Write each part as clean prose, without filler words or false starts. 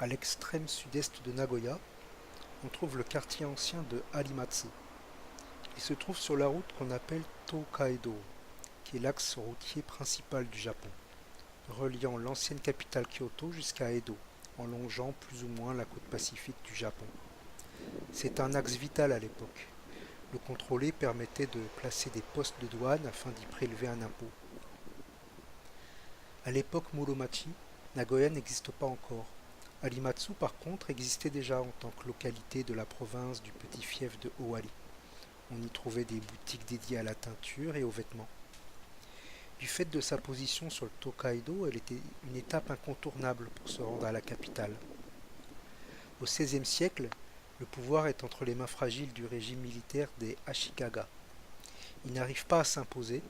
À l'extrême sud-est de Nagoya, on trouve le quartier ancien de Harimatsu. Il se trouve sur la route qu'on appelle Tokaido, qui est l'axe routier principal du Japon, reliant l'ancienne capitale Kyoto jusqu'à Edo, en longeant plus ou moins la côte pacifique du Japon. C'est un axe vital à l'époque. Le contrôler permettait de placer des postes de douane afin d'y prélever un impôt. À l'époque Muromachi, Nagoya n'existe pas encore. Harimatsu par contre existait déjà en tant que localité de la province du petit fief de Owari. On y trouvait des boutiques dédiées à la teinture et aux vêtements. Du fait de sa position sur le Tokaido, elle était une étape incontournable pour se rendre à la capitale. Au XVIe siècle, le pouvoir est entre les mains fragiles du régime militaire des Ashikaga. Ils n'arrivent pas à s'imposer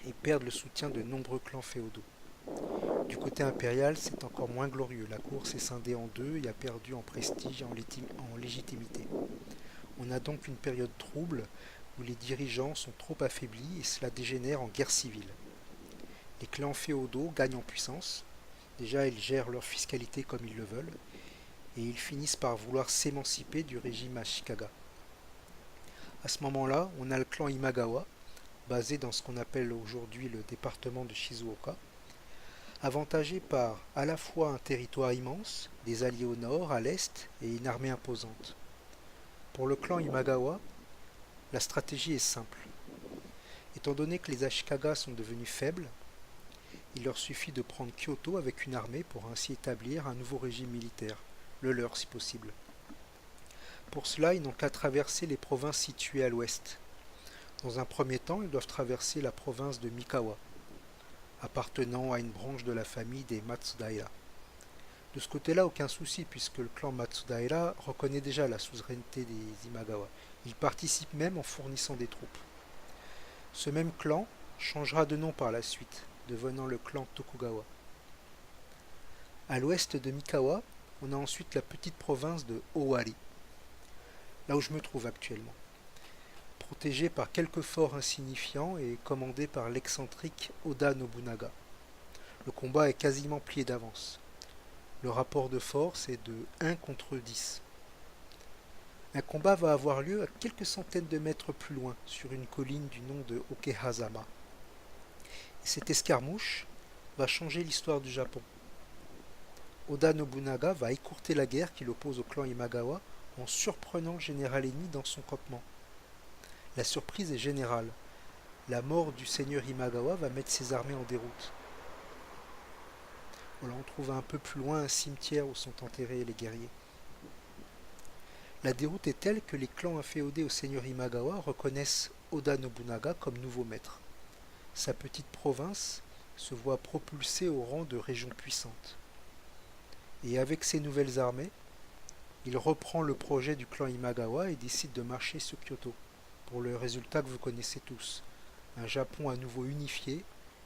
et perdent le soutien de nombreux clans féodaux. Du côté impérial, c'est encore moins glorieux. La cour s'est scindée en deux et a perdu en prestige et en légitimité. On a donc une période trouble où les dirigeants sont trop affaiblis et cela dégénère en guerre civile. Les clans féodaux gagnent en puissance. Déjà, ils gèrent leur fiscalité comme ils le veulent et ils finissent par vouloir s'émanciper du régime Ashikaga. À ce moment-là, on a le clan Imagawa, basé dans ce qu'on appelle aujourd'hui le département de Shizuoka, avantagé par à la fois un territoire immense, des alliés au nord, à l'est et une armée imposante. Pour le clan Imagawa, la stratégie est simple. Étant donné que les Ashikaga sont devenus faibles, il leur suffit de prendre Kyoto avec une armée pour ainsi établir un nouveau régime militaire, le leur si possible. Pour cela, ils n'ont qu'à traverser les provinces situées à l'ouest. Dans un premier temps, ils doivent traverser la province de Mikawa, appartenant à une branche de la famille des Matsudaira. De ce côté-là, aucun souci, puisque le clan Matsudaira reconnaît déjà la suzeraineté des Imagawa. Il participe même en fournissant des troupes. Ce même clan changera de nom par la suite, devenant le clan Tokugawa. À l'ouest de Mikawa, on a ensuite la petite province de Owari, là où je me trouve actuellement. Protégée par quelques forts insignifiants et commandée par l'excentrique Oda Nobunaga. Le combat est quasiment plié d'avance. Le rapport de force est de 1 contre 10. Un combat va avoir lieu à quelques centaines de mètres plus loin, sur une colline du nom de Okehazama. Et cette escarmouche va changer l'histoire du Japon. Oda Nobunaga va écourter la guerre qui l'oppose au clan Imagawa en surprenant le général ennemi dans son campement. La surprise est générale. La mort du seigneur Imagawa va mettre ses armées en déroute. Voilà, on trouve un peu plus loin un cimetière où sont enterrés les guerriers. La déroute est telle que les clans inféodés au seigneur Imagawa reconnaissent Oda Nobunaga comme nouveau maître. Sa petite province se voit propulsée au rang de région puissante. Et avec ses nouvelles armées, il reprend le projet du clan Imagawa et décide de marcher sur Kyoto, pour le résultat que vous connaissez tous. Un Japon à nouveau unifié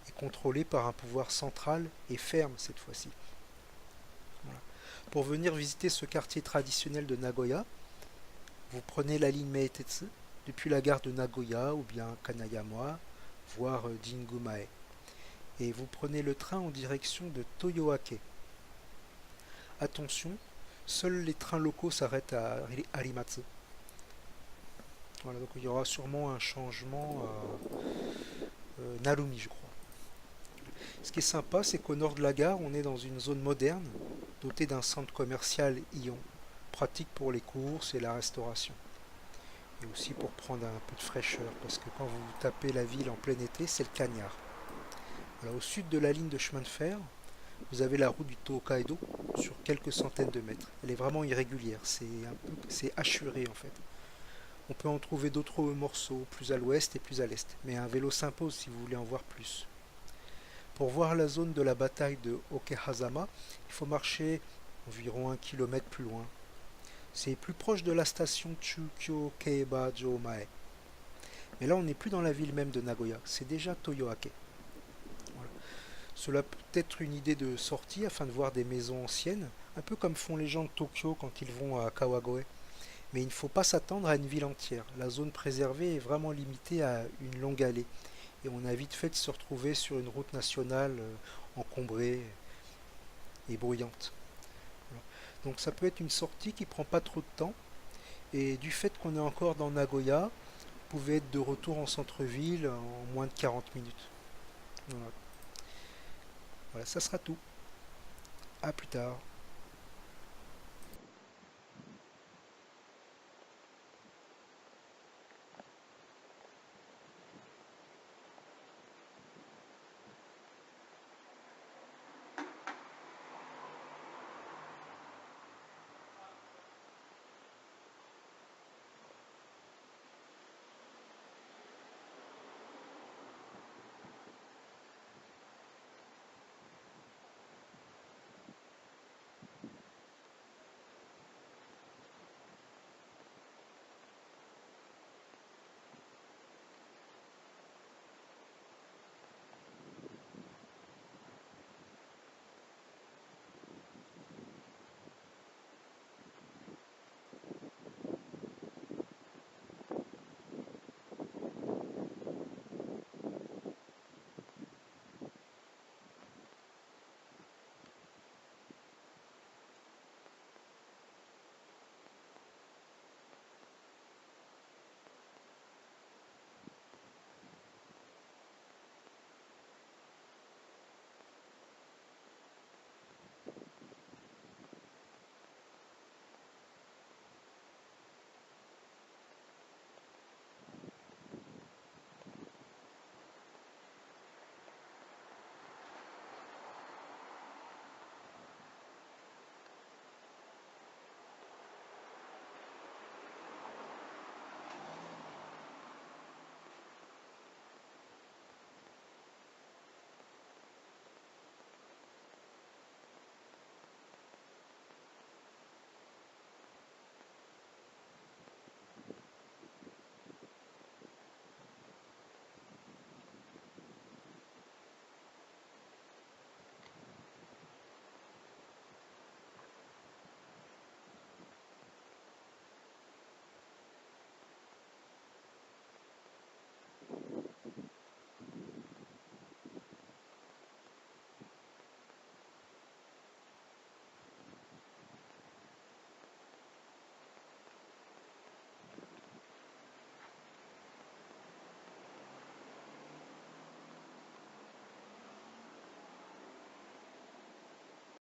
et contrôlé par un pouvoir central et ferme cette fois-ci. Voilà. Pour venir visiter ce quartier traditionnel de Nagoya, vous prenez la ligne Meetetsu depuis la gare de Nagoya ou bien Kanayama, voire Jingumae. Et vous prenez le train en direction de Toyoake. Attention, seuls les trains locaux s'arrêtent à Harimatsu. Voilà, donc il y aura sûrement un changement à Narumi, je crois. Ce qui est sympa, c'est qu'au nord de la gare, on est dans une zone moderne, dotée d'un centre commercial Ion, pratique pour les courses et la restauration. Et aussi pour prendre un peu de fraîcheur, parce que quand vous tapez la ville en plein été, c'est le cagnard. Voilà, au sud de la ligne de chemin de fer, vous avez la route du Tokaido sur quelques centaines de mètres. Elle est vraiment irrégulière, c'est hachuré en fait. On peut en trouver d'autres morceaux, plus à l'ouest et plus à l'est, mais un vélo s'impose si vous voulez en voir plus. Pour voir la zone de la bataille de Okehazama, il faut marcher environ 1 kilomètre plus loin. C'est plus proche de la station Chukyo Keiba Jomae. Mais là, on n'est plus dans la ville même de Nagoya, c'est déjà Toyoake. Voilà. Cela peut être une idée de sortie afin de voir des maisons anciennes, un peu comme font les gens de Tokyo quand ils vont à Kawagoe. Mais il ne faut pas s'attendre à une ville entière. La zone préservée est vraiment limitée à une longue allée. Et on a vite fait de se retrouver sur une route nationale encombrée et bruyante. Voilà. Donc ça peut être une sortie qui prend pas trop de temps. Et du fait qu'on est encore dans Nagoya, vous pouvez être de retour en centre-ville en moins de 40 minutes. Voilà. Voilà, ça sera tout. À plus tard.